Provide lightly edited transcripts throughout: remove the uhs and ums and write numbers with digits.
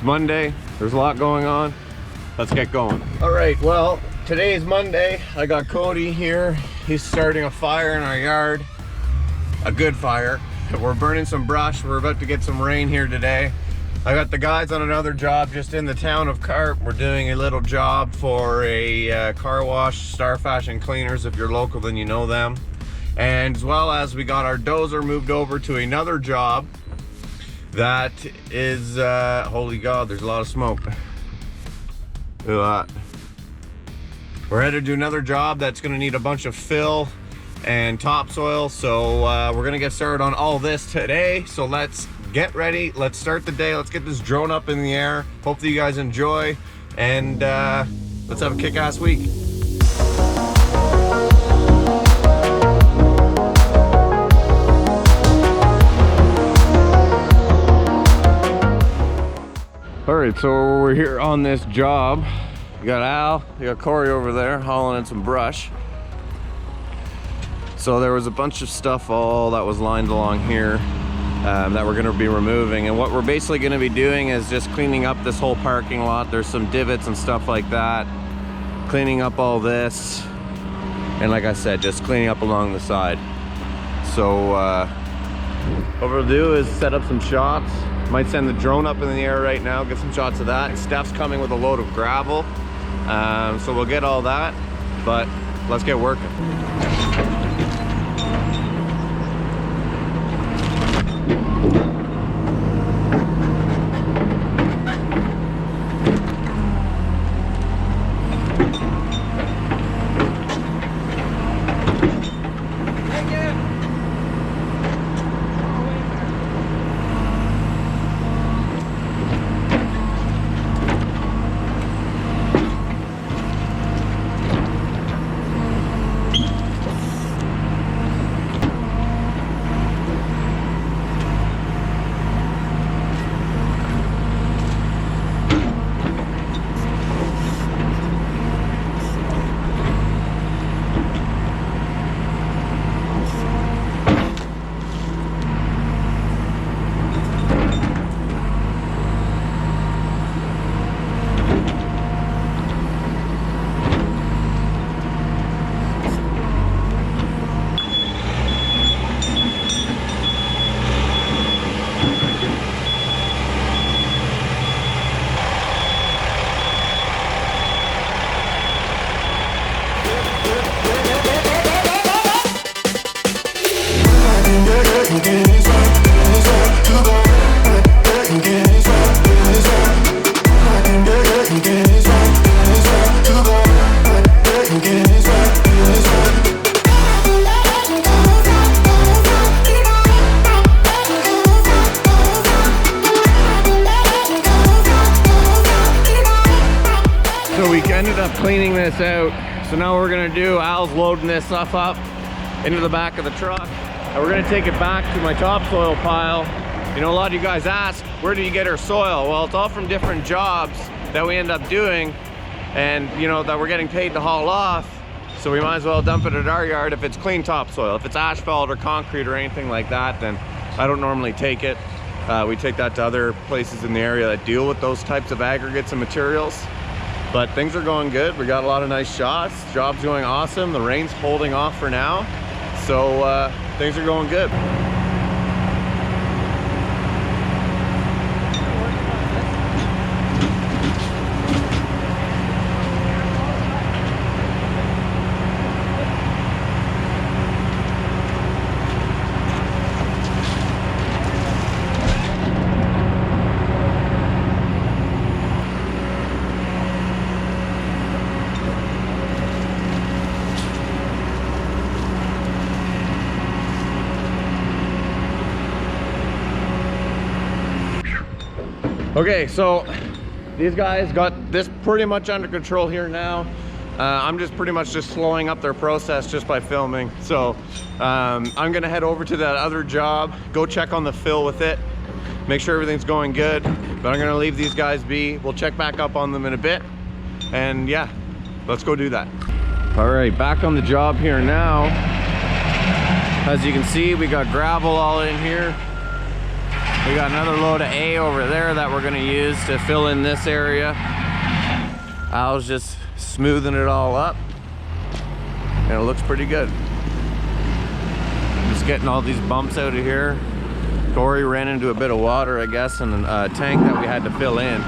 It's Monday, there's a lot going on. Let's get going. All right, well, today is Monday. I got Cody here. He's starting a fire in our yard. A good fire. We're burning some brush. We're about to get some rain here today. I got the guys on another job just in the town of Carp. We're doing a little job for a car wash, Star Fashion Cleaners. If you're local, then you know them. And as well as we got our dozer moved over to another job that is, holy God, there's a lot of smoke. Look at that. We're headed to another job that's gonna need a bunch of fill and topsoil. So we're gonna get started on all this today. So let's get ready, let's start the day, let's get this drone up in the air. Hopefully you guys enjoy, and let's have a kick-ass week. All right, so we're here on this job. You got Al, you got Corey over there hauling in some brush. So there was a bunch of stuff all that was lined along here that we're gonna be removing. And what we're basically gonna be doing is just cleaning up this whole parking lot. There's some divots and stuff like that. Cleaning up all this. And like I said, just cleaning up along the side. So what we'll do is set up some shots. Might send the drone up in the air right now, get some shots of that. Steph's coming with a load of gravel. So we'll get all that, but let's get working. Ended up cleaning this out. So now what we're gonna do, Al's loading this stuff up into the back of the truck, and we're gonna take it back to my topsoil pile. You know, a lot of you guys ask, where do you get our soil? Well, it's all from different jobs that we end up doing, and you know, that we're getting paid to haul off. So we might as well dump it at our yard if it's clean topsoil. If it's asphalt or concrete or anything like that, then I don't normally take it. We take that to other places in the area that deal with those types of aggregates and materials. But things are going good. We got a lot of nice shots. Job's going awesome. The rain's holding off for now. So things are going good. Okay, so these guys got this pretty much under control here now. I'm just pretty much just slowing up their process just by filming. So I'm gonna head over to that other job, go check on the fill with it, make sure everything's going good. But I'm gonna leave these guys be. We'll check back up on them in a bit. And yeah, let's go do that. All right, back on the job here now. As you can see, we got gravel all in here. We got another load of A over there that we're gonna use to fill in this area. Al's just smoothing it all up, and it looks pretty good. Just getting all these bumps out of here. Corey ran into a bit of water, I guess, in a tank that we had to fill in.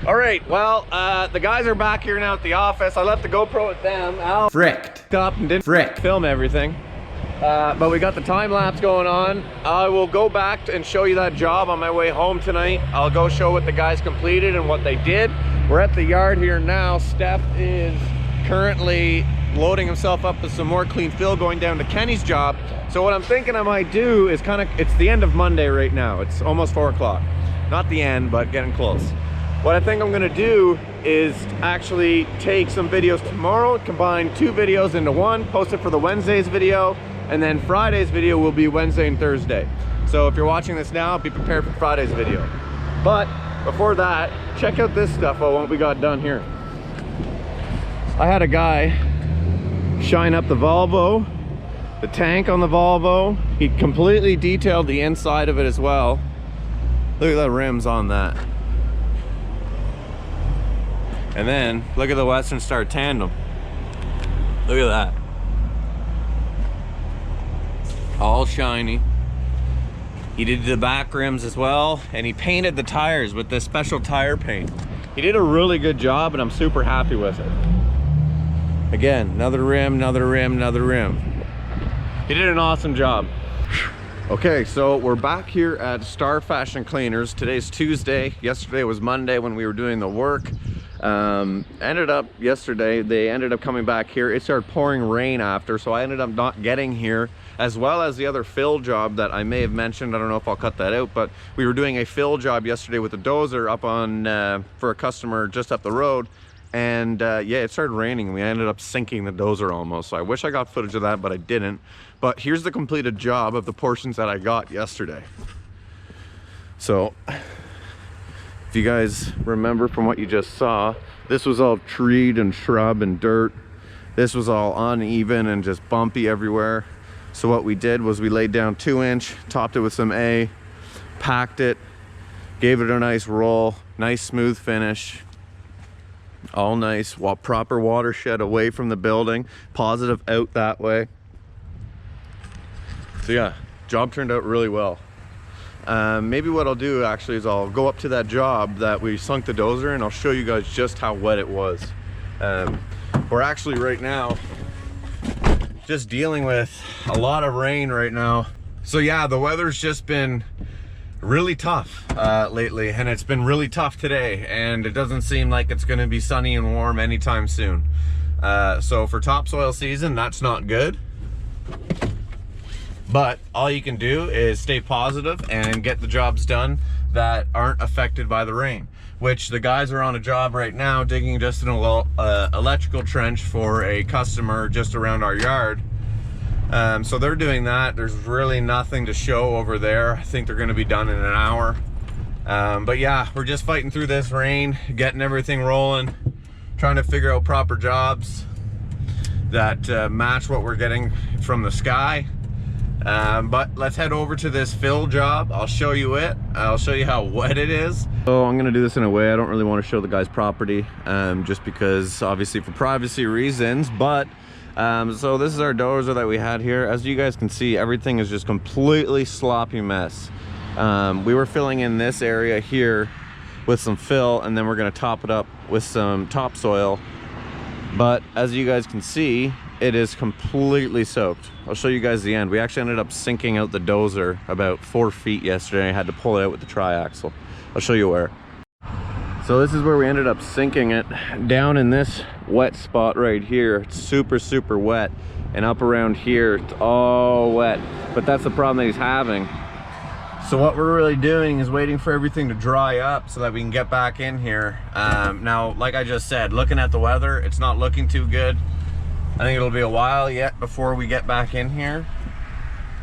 Alright, well, the guys are back here now at the office. I left the GoPro with them. Al fricked up and didn't film everything. But we got the time lapse going on. I will go back and show you that job on my way home tonight. I'll go show what the guys completed and what they did. We're at the yard here now. Steph is currently loading himself up with some more clean fill going down to Kenny's job. So what I'm thinking I might do is it's the end of Monday right now. It's almost 4 o'clock. Not the end, but getting close. What I think I'm gonna do is actually take some videos tomorrow, combine 2 videos into one, post it for the Wednesday's video, and then Friday's video will be Wednesday and Thursday. So if you're watching this now, be prepared for Friday's video. But before that, check out this stuff of what we got done here. I had a guy shine up the Volvo, the tank on the Volvo. He completely detailed the inside of it as well. Look at the rims on that. And then look at the Western Star tandem. Look at that. All shiny. He did the back rims as well, and he painted the tires with this special tire paint. He did a really good job, and I'm super happy with it. Again, another rim, another rim, another rim. He did an awesome job. Okay, so we're back here at Star Fashion Cleaners. Today's Tuesday. Yesterday was Monday when we were doing the work. Yesterday they ended up coming back here. It started pouring rain after, so I ended up not getting here, as well as the other fill job that I may have mentioned. I don't know if I'll cut that out, but we were doing a fill job yesterday with a dozer up on for a customer just up the road, and yeah, it started raining and we ended up sinking the dozer almost. So I wish I got footage of that, but I didn't. But here's the completed job of the portions that I got yesterday. So if you guys remember from what you just saw, this was all treed and shrub and dirt. This was all uneven and just bumpy everywhere. So what we did was we laid down 2-inch, topped it with some A, packed it, gave it a nice roll, nice smooth finish. All nice, while proper watershed away from the building, positive out that way. So yeah, job turned out really well. Maybe what I'll do actually is I'll go up to that job that we sunk the dozer and I'll show you guys just how wet it was. We're actually right now just dealing with a lot of rain right now. So yeah, the weather's just been really tough lately, and it's been really tough today, and it doesn't seem like it's going to be sunny and warm anytime soon. So for topsoil season, that's not good. But all you can do is stay positive and get the jobs done that aren't affected by the rain, which the guys are on a job right now digging just an electrical trench for a customer just around our yard. So they're doing that. There's really nothing to show over there. I think they're going to be done in an hour. But yeah, we're just fighting through this rain, getting everything rolling, trying to figure out proper jobs that match what we're getting from the sky. But let's head over to this fill job. I'll show you it. I'll show you how wet it is. So I'm gonna do this in a way I don't really want to show the guy's property, just because obviously for privacy reasons. But so this is our dozer that we had here. As you guys can see, everything is just completely sloppy mess. We were filling in this area here, with some fill, and then we're gonna top it up with some topsoil. But as you guys can see, it is completely soaked. I'll show you guys the end. We actually ended up sinking out the dozer about 4 feet yesterday. I had to pull it out with the triaxle. I'll show you where. So this is where we ended up sinking it, down in this wet spot right here. It's super, super wet. And up around here, it's all wet. But that's the problem that he's having. So what we're really doing is waiting for everything to dry up so that we can get back in here. Now, like I just said, looking at the weather, it's not looking too good. I think it'll be a while yet before we get back in here.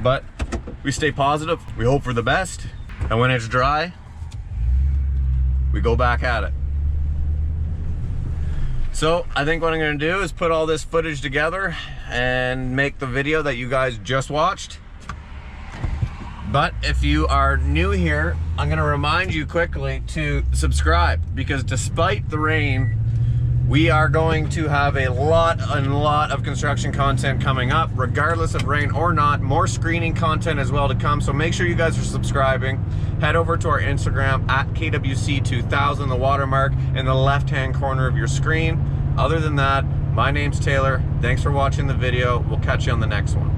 But we stay positive, we hope for the best. And when it's dry, we go back at it. So I think what I'm gonna do is put all this footage together and make the video that you guys just watched. But if you are new here, I'm gonna remind you quickly to subscribe, because despite the rain, we are going to have a lot of construction content coming up, regardless of rain or not. More screening content as well to come, so make sure you guys are subscribing. Head over to our Instagram at KWC2000, the watermark in the left-hand corner of your screen. Other than that, my name's Taylor. Thanks for watching the video. We'll catch you on the next one.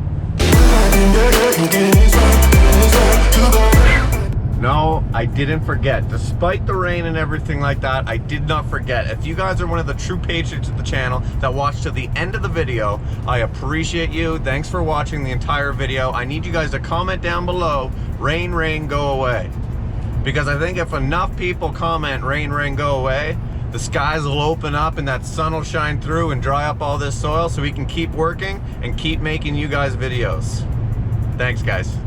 No, I didn't forget. Despite the rain and everything like that, I did not forget. If you guys are one of the true patrons of the channel that watched to the end of the video, I appreciate you. Thanks for watching the entire video. I need you guys to comment down below, rain, rain, go away. Because I think if enough people comment, rain, rain, go away, the skies will open up and that sun will shine through and dry up all this soil so we can keep working and keep making you guys videos. Thanks, guys.